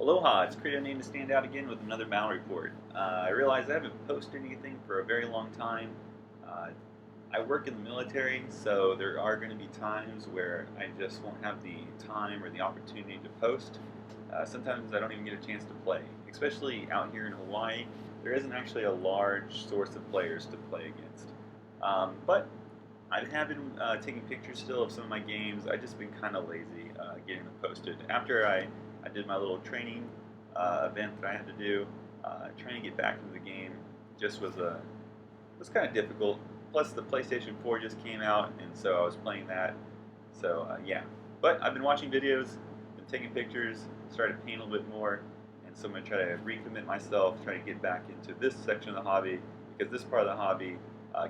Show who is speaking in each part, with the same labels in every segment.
Speaker 1: Aloha, it's CreativeNameToStandOut again with another battle report. I realize I haven't posted anything for a very long time. Uh, I work in the military, so there are going to be times where I just won't have the time or the opportunity to post. Sometimes I don't even get a chance to play, especially out here in Hawaii. There isn't actually a large source of players to play against. But I have been taking pictures still of some of my games. I've just been kind of lazy getting them posted. After I did my little training event that I had to do, trying to get back into the game just was kind of difficult. Plus the PlayStation 4 just came out, and so I was playing that. So yeah, but I've been watching videos, been taking pictures, started to paint a little bit more, and so I'm going to try to recommit myself, try to get back into this section of the hobby, because this part of the hobby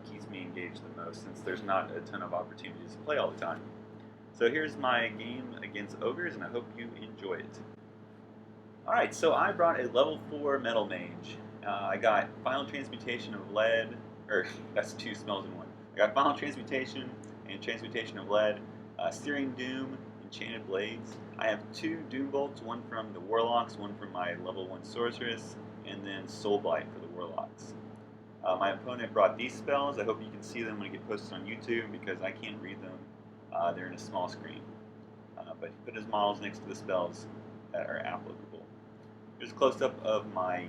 Speaker 1: keeps me engaged the most, since there's not a ton of opportunities to play all the time. So here's my game against Ogres, and I hope you enjoy it. Alright, so I brought a level 4 Metal Mage. I got Final Transmutation of Lead, or that's two spells in one. I got Final Transmutation and Transmutation of Lead, Searing Doom, Enchanted Blades. I have two Doom Bolts, one from the Warlocks, one from my level 1 Sorceress, and then Soul Blight for the Warlocks. My opponent brought these spells. I hope you can see them when it gets posted on YouTube because I can't read them. They're in a small screen. But he put his models next to the spells that are applicable. Here's a close-up of my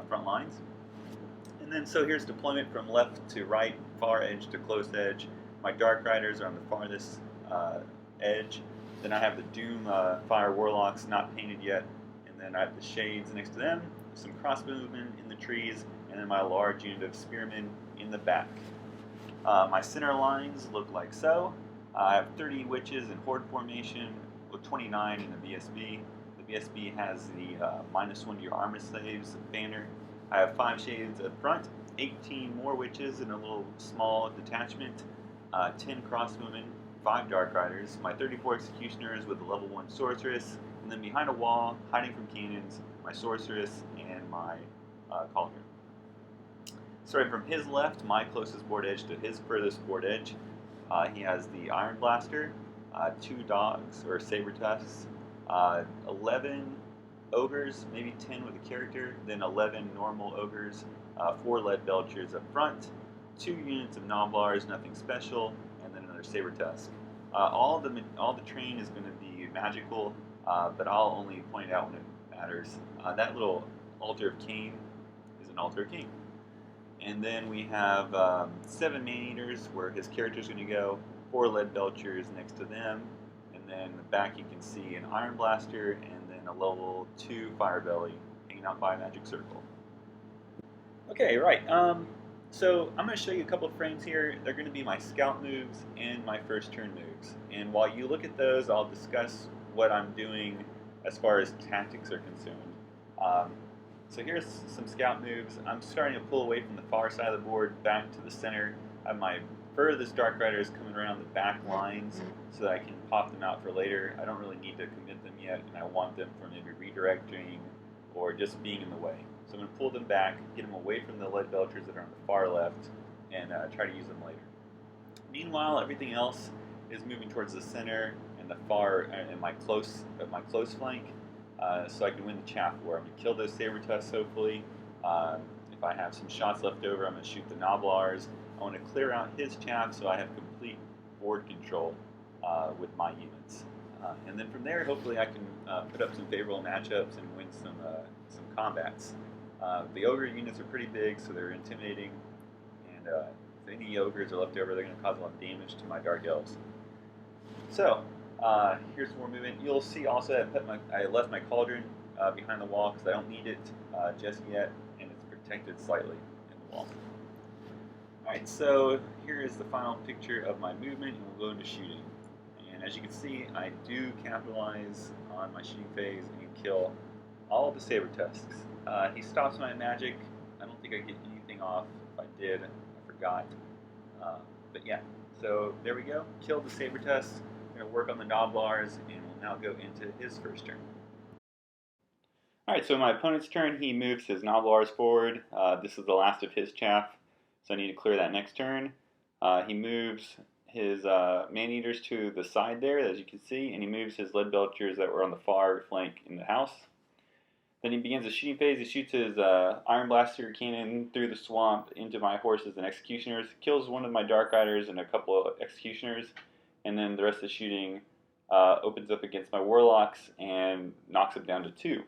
Speaker 1: front lines. And then so here's deployment from left to right, far edge to close edge. My Dark Riders are on the farthest edge. Then I have the Doom Fire Warlocks not painted yet. And then I have the Shades next to them, some crossbow movement in the trees, and then my large unit of Spearmen in the back. My center lines look like so. I have 30 Witches in Horde formation with 29 in the BSB. The BSB has the -1 to your armor slaves banner. I have 5 Shades up front, 18 more Witches in a little small detachment, 10 crossbowmen, 5 Dark Riders, my 34 Executioners with the level 1 Sorceress, and then behind a wall, hiding from cannons, my Sorceress and my Cauldron. Starting from his left, my closest board edge, to his furthest board edge, he has the Iron Blaster, 2 Dogs, or Saber Tusks, 11 Ogres, maybe 10 with a character, then 11 normal Ogres, 4 Lead Belchers up front, 2 units of Noblars, nothing special, and then another Saber Tusk. All the terrain is going to be magical, but I'll only point it out when it matters. That little Altar of Cain is an Altar of Cain. And then we have 7 Man-Eaters where his character's going to go, 4 Lead Belchers next to them, and then in the back you can see an Iron Blaster and then a level 2 Fire Belly hanging out by a magic circle. Okay, right. So I'm going to show you a couple of frames here. They're going to be my scout moves and my first turn moves. And while you look at those, I'll discuss what I'm doing as far as tactics are concerned. So here's some scout moves. I'm starting to pull away from the far side of the board back to the center. I have my furthest Dark Riders coming around the back lines so that I can pop them out for later. I don't really need to commit them yet, and I want them for maybe redirecting or just being in the way. So I'm going to pull them back, get them away from the Lead Belchers that are on the far left, and try to use them later. Meanwhile, everything else is moving towards the center and the far and my close flank. So I can win the chaff war. I'm going to kill those Saber Tusks, hopefully. If I have some shots left over, I'm going to shoot the Noblars. I want to clear out his chaff so I have complete board control with my units. And then from there, hopefully I can put up some favorable matchups and win some combats. The Ogre units are pretty big, so they're intimidating. And if any Ogres are left over, they're going to cause a lot of damage to my Dark Elves. So, here's some more movement. You'll see also I left my Cauldron behind the wall because I don't need it just yet, and it's protected slightly in the wall. Alright, so here is the final picture of my movement, and we'll go into shooting. And as you can see, I do capitalize on my shooting phase and kill all of the Saber Tusks. He stops my magic. I don't think I get anything off. If I did, I forgot. But yeah, so there we go. Killed the Saber Tusks. I'm going to work on the Noblars, and we'll now go into his first turn. Alright, so my opponent's turn, he moves his Noblars forward. This is the last of his chaff, so I need to clear that next turn. He moves his Man-Eaters to the side there, as you can see, and he moves his Lead Belchers that were on the far flank in the house. Then he begins the shooting phase. He shoots his Iron Blaster cannon through the swamp into my horses and executioners. Kills one of my Dark Riders and a couple of executioners. And then the rest of the shooting opens up against my Warlocks and knocks them down to 2.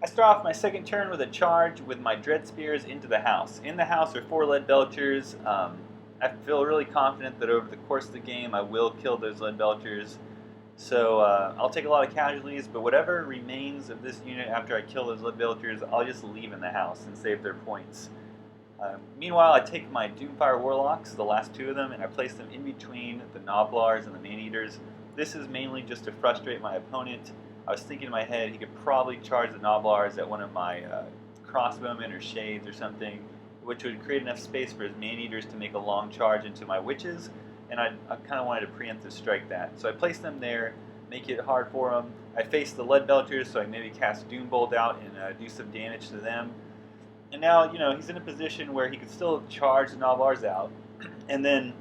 Speaker 1: I start off my second turn with a charge with my Dread Spears into the house. In the house are 4 Lead Belchers. I feel really confident that over the course of the game I will kill those Lead Belchers. So I'll take a lot of casualties, but whatever remains of this unit after I kill those Lead Belchers, I'll just leave in the house and save their points. Meanwhile, I take my Doomfire Warlocks, the last 2 of them, and I place them in between the Gnoblars and the Maneaters. This is mainly just to frustrate my opponent. I was thinking in my head he could probably charge the Gnoblars at one of my crossbowmen or shades or something, which would create enough space for his Maneaters to make a long charge into my witches, and I kind of wanted to preemptive strike that. So I place them there, make it hard for them. I face the Lead Belchers so I can maybe cast Doombolt out and do some damage to them. And now, he's in a position where he could still charge the Gnoblars out, and then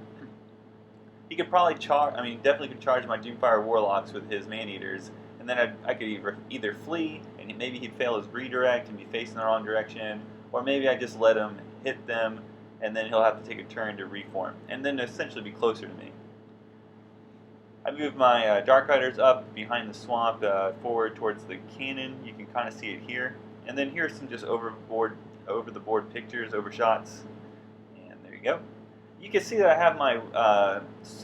Speaker 1: he could probably definitely could charge my Doomfire Warlocks with his Maneaters, and then I could either flee, and maybe he'd fail his redirect and be facing the wrong direction, or maybe I just let him hit them, and then he'll have to take a turn to reform, and then essentially be closer to me. I move my Dark Riders up behind the swamp, forward towards the cannon. You can kind of see it here. And then here's some just over the board pictures, overshots, and there you go. You can see that I have my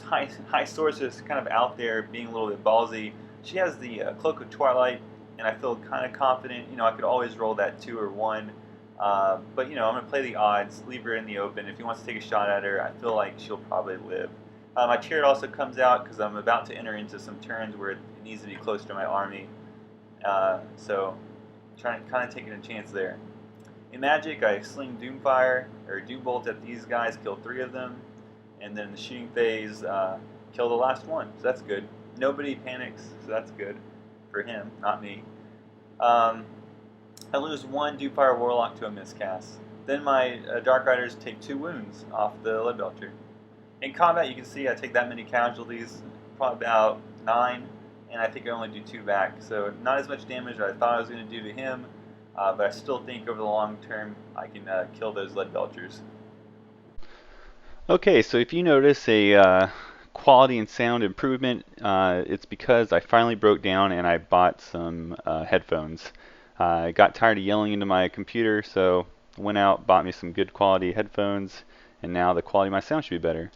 Speaker 1: high sorceress kind of out there being a little bit ballsy. She has the Cloak of Twilight, and I feel kind of confident. I could always roll that 2 or 1, but I'm going to play the odds, leave her in the open. If he wants to take a shot at her, I feel like she'll probably live. My Chariot also comes out because I'm about to enter into some turns where it needs to be close to my army, so kind of taking a chance there. In Magic, I sling Doomfire, or Doombolt at these guys, kill 3 of them, and then in the shooting phase, kill the last one, so that's good. Nobody panics, so that's good for him, not me. I lose 1 Doomfire Warlock to a miscast. Then my Dark Riders take 2 wounds off the Lead Belcher. In combat, you can see I take that many casualties, probably about 9, and I think I only do 2 back, so not as much damage as I thought I was going to do to him. But I still think over the long term I can kill those Lead Belchers.
Speaker 2: Okay, so if you notice a quality and sound improvement, it's because I finally broke down and I bought some headphones. I got tired of yelling into my computer, so went out, bought me some good quality headphones, and now the quality of my sound should be better.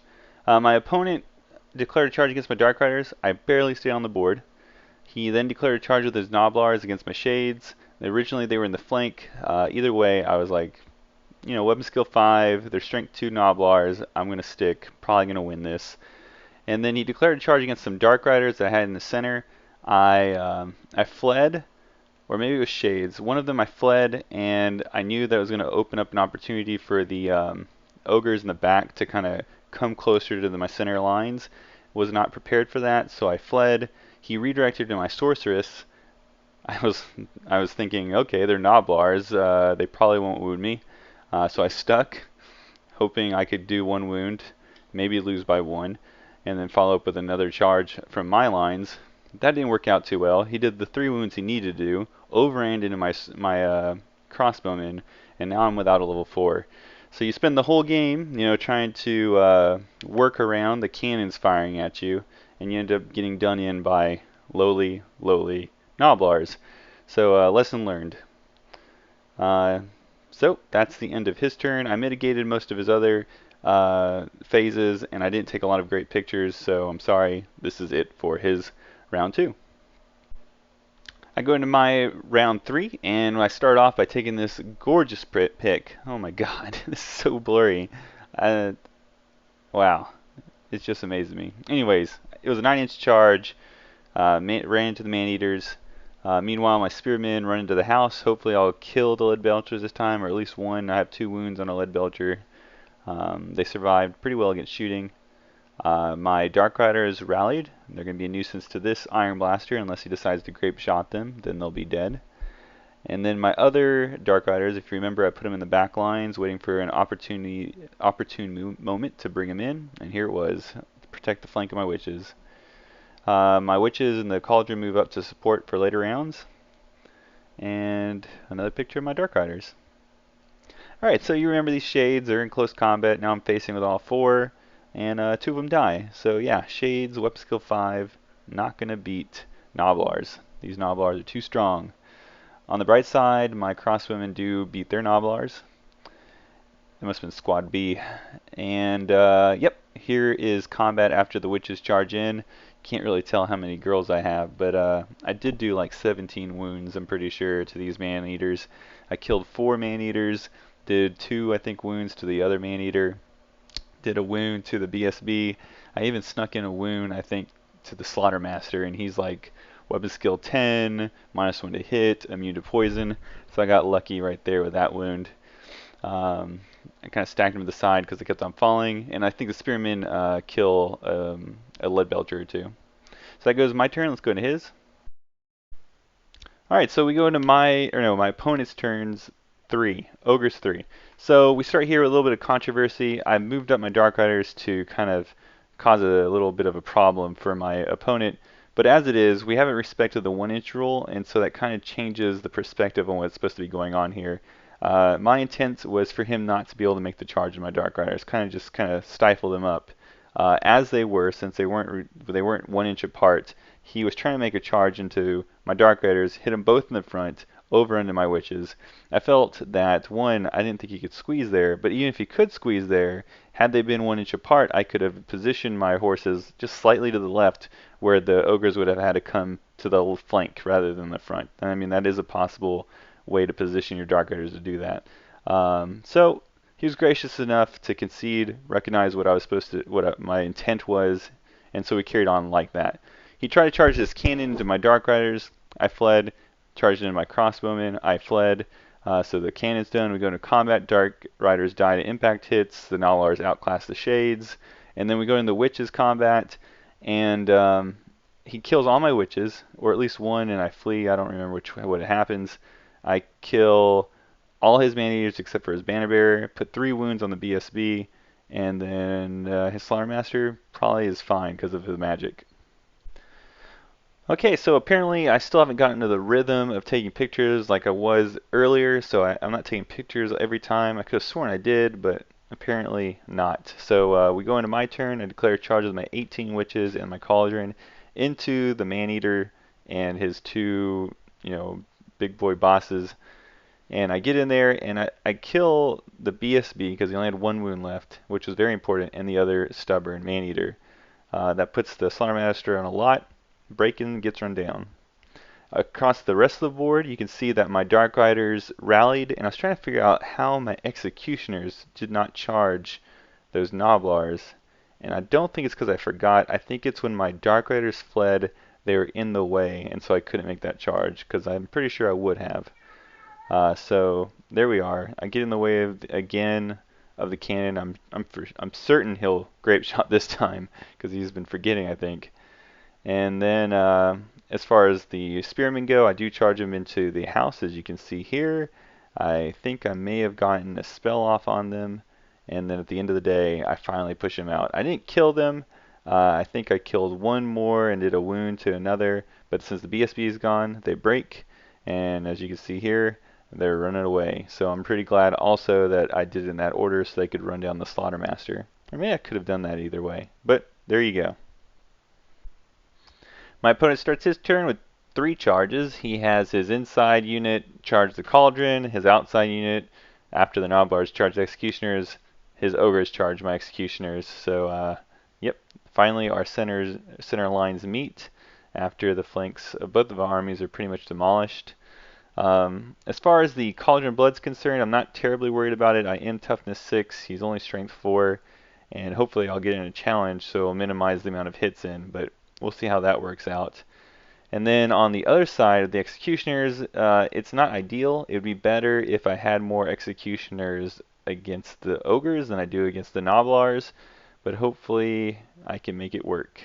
Speaker 2: My opponent declared a charge against my Dark Riders. I barely stayed on the board. He then declared a charge with his Gnoblars against my Shades. Originally they were in the flank. Either way, I was like, weapon skill 5, they're strength 2 Gnoblars. I'm going to stick, probably going to win this. And then he declared a charge against some Dark Riders that I had in the center. I fled, or maybe it was Shades. One of them I fled, and I knew that was going to open up an opportunity for the Ogres in the back to kind of come closer to my center lines. Was not prepared for that, so I fled. He redirected to my Sorceress. I was thinking, okay, they're Gnoblars. They probably won't wound me. So I stuck, hoping I could do 1 wound, maybe lose by 1, and then follow up with another charge from my lines. That didn't work out too well. He did the 3 wounds he needed to do, overran into my crossbowman, and now I'm without a level 4. So you spend the whole game, trying to work around the cannons firing at you, and you end up getting done in by lowly Gnoblars. So lesson learned. So that's the end of his turn. I mitigated most of his other phases, and I didn't take a lot of great pictures, so I'm sorry. This is it for his round 2. I go into my round 3, and I start off by taking this gorgeous pick. Oh my god, this is so blurry. Wow, it's just amazing me. Anyways, it was a 9-inch charge. Ran into the Maneaters. Meanwhile, my Spearmen run into the house. Hopefully I'll kill the Lead Belchers this time, or at least 1. I have 2 wounds on a Lead Belcher. They survived pretty well against shooting. My Dark Riders rallied. They're going to be a nuisance to this Iron Blaster unless he decides to grape shot them. Then they'll be dead. And then my other Dark Riders, if you remember, I put them in the back lines, waiting for an opportune moment to bring them in. And here it was, to protect the flank of my Witches. My Witches and the Cauldron move up to support for later rounds. And another picture of my Dark Riders. Alright, so you remember these shades, they're in close combat. Now I'm facing with all four, and two of them die. So yeah, shades, weapon skill 5, not going to beat Noblars. These Noblars are too strong. On the bright side, my crosswomen do beat their Noblars. It must have been Squad B. And yep, here is combat after the witches charge in. Can't really tell how many girls I have, but I did do like 17 wounds, I'm pretty sure, to these man-eaters. I killed 4 man-eaters, did 2, I think, wounds to the other man-eater, did a wound to the BSB. I even snuck in a wound, I think, to the Slaughtermaster, and he's like weapon skill 10, -1 to hit, immune to poison. So I got lucky right there with that wound. I kind of stacked them to the side because they kept on falling, and I think the spearmen kill a lead belcher or two. So that goes my turn. Let's go into his. All right, so we go into my opponent's turns 3, Ogres 3. So we start here with a little bit of controversy. I moved up my Dark Riders to kind of cause a little bit of a problem for my opponent. But as it is, we haven't respected the 1-inch rule, and so that kind of changes the perspective on what's supposed to be going on here. My intent was for him not to be able to make the charge of my Dark Riders, kind of stifle them up. As they were, since they weren't 1 inch apart, he was trying to make a charge into my Dark Riders, hit them both in the front, over into my witches. I felt that, one, I didn't think he could squeeze there, but even if he could squeeze there, had they been 1 inch apart, I could have positioned my horses just slightly to the left, where the ogres would have had to come to the flank rather than the front. And I mean, that is a possible way to position your Dark Riders to do that. So he was gracious enough to concede, recognize what I was supposed to, my intent was, and so we carried on like that. He tried to charge this cannon into my Dark Riders. I fled. Charged into my crossbowmen. I fled. So the cannon's done. We go into combat. Dark Riders die to impact hits. The Nalars outclass the Shades. And then we go into Witches combat, and he kills all my witches, or at least one, and I flee. I don't remember what happens. I kill all his man-eaters except for his banner bearer, put 3 wounds on the BSB, and then his Slaughtermaster probably is fine because of his magic. Okay, so apparently I still haven't gotten into the rhythm of taking pictures like I was earlier, so I'm not taking pictures every time. I could have sworn I did, but apparently not. So we go into my turn. I declare charge with my 18 witches and my cauldron into the man-eater and his 2, big boy bosses. And I get in there and I kill the BSB because he only had 1 wound left, which was very important, and the other stubborn man-eater. That puts the Slaughtermaster on a lot. Breakin gets run down. Across the rest of the board, you can see that my Dark Riders rallied, and I was trying to figure out how my Executioners did not charge those Noblars. And I don't think it's because I forgot. I think it's when my Dark Riders fled, they were in the way, and so I couldn't make that charge, because I'm pretty sure I would have. So there we are. I get in the way again of the cannon. I'm certain he'll grape shot this time, because he's been forgetting, I think. And then as far as the spearmen go, I do charge them into the house, as you can see here. I think I may have gotten a spell off on them, and then at the end of the day, I finally push them out. I didn't kill them. I think I killed 1 more and did a wound to another, but since the BSB is gone, they break, and as you can see here, they're running away. So I'm pretty glad also that I did it in that order so they could run down the Slaughtermaster. Or maybe I could have done that either way, but there you go. My opponent starts his turn with 3 charges. He has his inside unit charge the cauldron, his outside unit, after the Noblars, charge the executioners, his ogres charge my executioners. So, yep, finally our center lines meet after the flanks of both of our armies are pretty much demolished. As far as the Cauldron Blood's concerned, I'm not terribly worried about it. I am toughness 6, he's only strength 4, and hopefully I'll get in a challenge so I'll minimize the amount of hits in, but we'll see how that works out. And then on the other side of the executioners, it's not ideal. It would be better if I had more executioners against the ogres than I do against the Noblars, but hopefully I can make it work.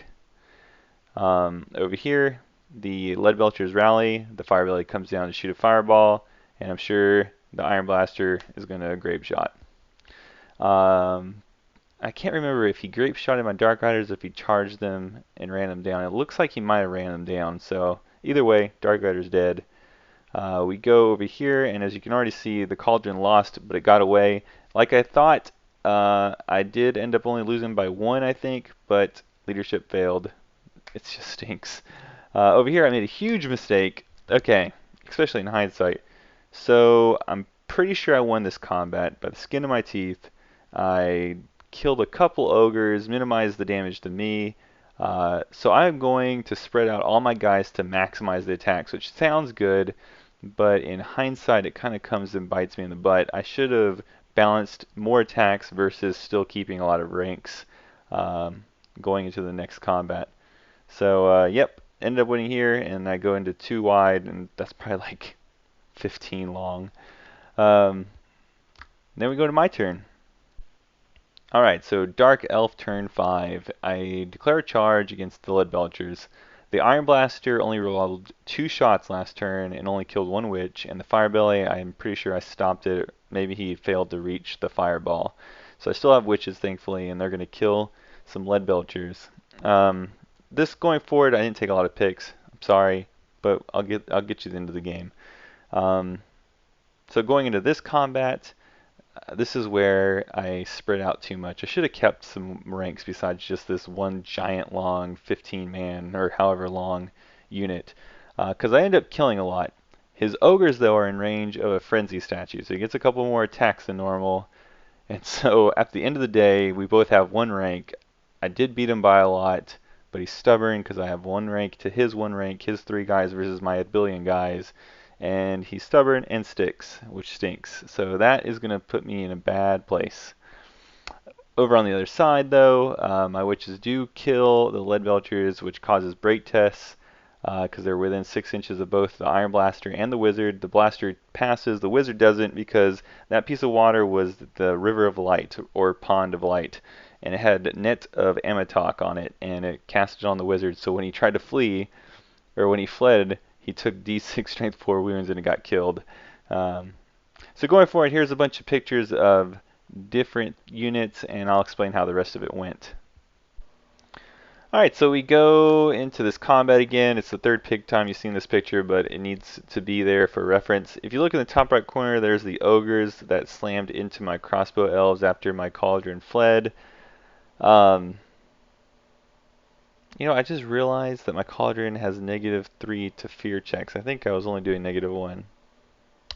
Speaker 2: Over here, the lead belchers rally. The fire belly comes down to shoot a fireball, and I'm sure the iron blaster is going to grape shot. I can't remember if he grape shot at my Dark Riders, if he charged them and ran them down. It looks like he might have ran them down. So either way, Dark Rider's dead. We go over here, and as you can already see, the cauldron lost, but it got away. Like I thought, I did end up only losing by 1, I think, but leadership failed. It just stinks. Over here, I made a huge mistake. Okay, especially in hindsight. So I'm pretty sure I won this combat by the skin of my teeth. I killed a couple ogres, minimized the damage to me. So I'm going to spread out all my guys to maximize the attacks, which sounds good, but in hindsight, it kind of comes and bites me in the butt. I should have balanced more attacks versus still keeping a lot of ranks going into the next combat. So, yep, ended up winning here, and I go into 2 wide, and that's probably like 15 long. Um, then we go to my turn. Alright, so Dark Elf turn 5. I declare a charge against the Lead Belchers. The Iron Blaster only rolled 2 shots last turn and only killed 1 witch, and the Firebelly, I'm pretty sure I stopped it. Maybe he failed to reach the fireball. So I still have witches, thankfully, and they're going to kill some Lead Belchers. This going forward, I didn't take a lot of picks. I'm sorry, but I'll get you into the game. So going into this combat, this is where I spread out too much. I should have kept some ranks besides just this one giant long 15-man or however long unit, because I end up killing a lot. His ogres, though, are in range of a frenzy statue, so he gets a couple more attacks than normal. And so at the end of the day, we both have 1 rank. I did beat him by a lot, but he's stubborn because I have 1 rank to his 1 rank, his 3 guys versus my 1,000,000,000 guys. And he's stubborn and sticks, which stinks. So that is going to put me in a bad place. Over on the other side, though, my witches do kill the Lead Belchers, which causes break tests because they're within 6 inches of both the Iron Blaster and the Wizard. The Blaster passes, the Wizard doesn't, because that piece of water was the River of Light, or Pond of Light, and it had Net of Amatok on it, and it casted on the Wizard, so when he tried to flee, or when he fled, he took D6 Strength 4 wounds and it got killed. So going forward, here's a bunch of pictures of different units, and I'll explain how the rest of it went. Alright, so we go into this combat again. It's the 3rd pick time you've seen this picture, but it needs to be there for reference. If you look in the top right corner, there's the ogres that slammed into my crossbow elves after my cauldron fled. You know, I just realized that my cauldron has -3 to fear checks. I think I was only doing -1.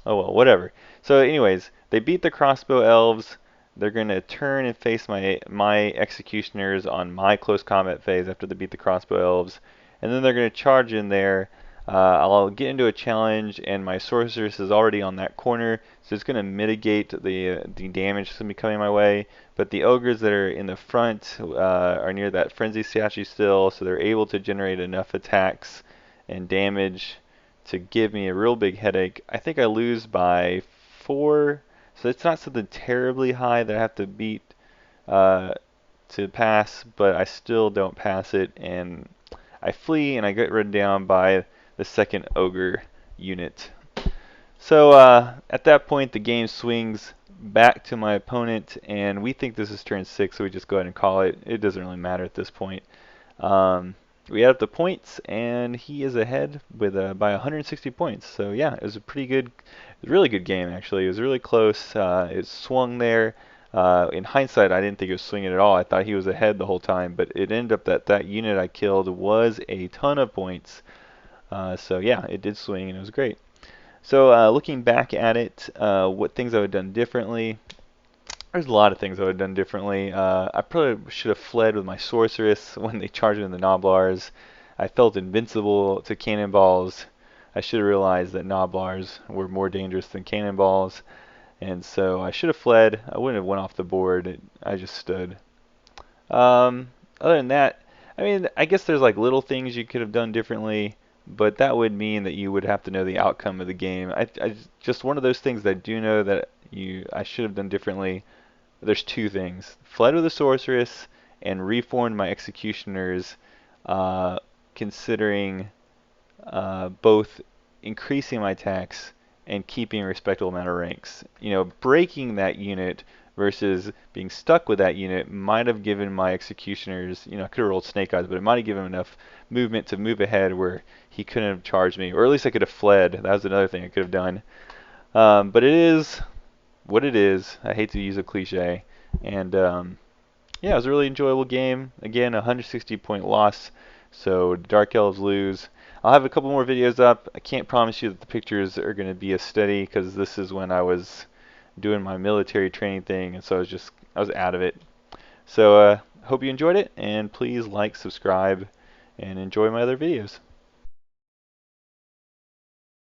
Speaker 2: Oh well, whatever. So anyways, they beat the crossbow elves. They're going to turn and face my executioners on my close combat phase after they beat the crossbow elves. And then they're going to charge in there. I'll get into a challenge, and my sorceress is already on that corner, so it's going to mitigate the damage that's going to be coming my way. But the ogres that are in the front are near that frenzy statue still, so they're able to generate enough attacks and damage to give me a real big headache. I think I lose by 4, so it's not something terribly high that I have to beat to pass, but I still don't pass it, and I flee and I get ridden down by the 2nd ogre unit. So at that point, the game swings back to my opponent, and we think this is turn 6, so we just go ahead and call it. It doesn't really matter at this point. We add up the points, and he is ahead with by 160 points. So yeah, it was a pretty good, it was a really good game actually. It was really close. It swung there. In hindsight, I didn't think it was swinging at all. I thought he was ahead the whole time, but it ended up that that unit I killed was a ton of points. So yeah, it did swing, and it was great. So looking back at it, what things I would have done differently. There's a lot of things I would have done differently. I probably should have fled with my sorceress when they charged in the Noblars. I felt invincible to cannonballs. I should have realized that Noblars were more dangerous than cannonballs, and so I should have fled. I wouldn't have went off the board. I just stood. Other than that, I mean, I guess there's like little things you could have done differently, but that would mean that you would have to know the outcome of the game. I just one of those things that I do know that I should have done differently. There's 2 things: fled with a sorceress and reformed my executioners, considering both increasing my attacks and keeping a respectable amount of ranks. You know, breaking that unit versus being stuck with that unit might have given my executioners, I could have rolled snake eyes, but it might have given him enough movement to move ahead where he couldn't have charged me, or at least I could have fled. That was another thing I could have done. But it is what it is. I hate to use a cliche. And yeah, it was a really enjoyable game. Again, a 160 point loss, so Dark Elves lose. I'll have a couple more videos up. I can't promise you that the pictures are going to be as steady because this is when I was doing my military training thing, and so I was out of it. So hope you enjoyed it, and please like, subscribe, and enjoy my other videos.